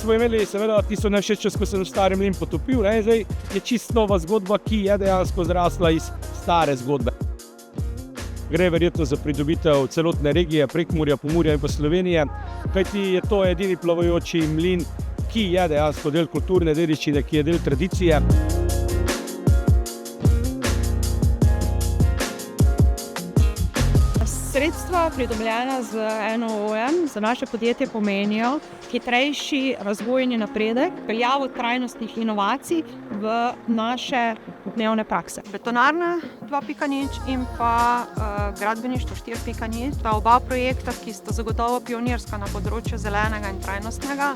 smo imeli seveda tisto nevšečnost, ko sem stari mlin potopil, ne, zdaj je čisto nova zgodba, ki je dejansko zrasla iz stare zgodbe. Gre verjetno za pridobitev celotne regije, Prekmurja, Pomurja in pa Slovenije, kajti je to edini plavajoči mlin, ki je dejansko del kulturne dediščine, ki je del tradicije. Sredstva, pridobljena z NOO-jem, za naše podjetje pomenijo hitrejši razvoj in napredek, vpeljavo trajnostnih inovacij v naše dnevne prakse. Betonarna 2.0 in pa gradbeništvo 4.0, sta oba projekta, ki sta zagotovo pionirska na področju zelenega in trajnostnega.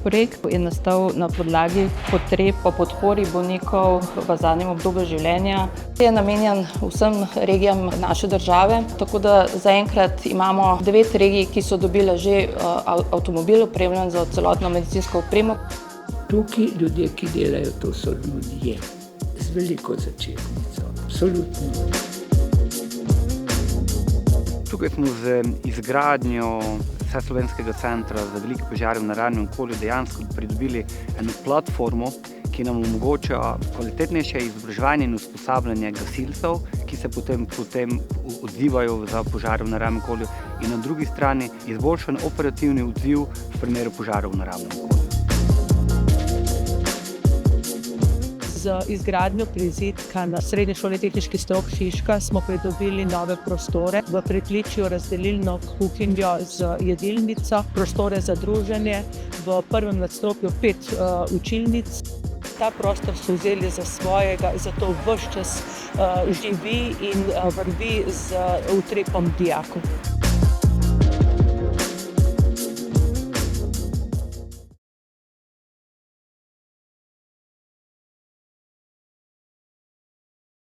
Projekt je nastal na podlagi potreb po podpori bolnikov v zadnjem obdobju življenja. Je namenjen vsem regijam naše države, tako da zaenkrat imamo 9 regij, ki so dobile že avtomobil opremljen za celotno medicinsko opremo. Tukaj ljudje, ki delajo, to so ljudje z veliko začetnico, absolutno. Tukaj smo z izgradnjo Vseslovenskega centra za velike požare v naravnem okolju dejansko pridobili eno platformo, ki nam omogoča kvalitetnejše izobraževanje in usposabljanje gasilcev, ki se potem odzivajo za požare v naravnem okolju, in na drugi strani izboljšan operativni odziv v primeru požarov v naravnem okolju. Z izgradnjo prizidka na Srednji šoli tehniški strok Šiška smo pridobili nove prostore v pritličju, razdelilno kuhinjo z jedilnico, prostore za druženje, v prvem nadstropju 5 učilnic. Ta prostor so vzeli za svojega, zato ves čas živi in vrvi z utripom dijakov.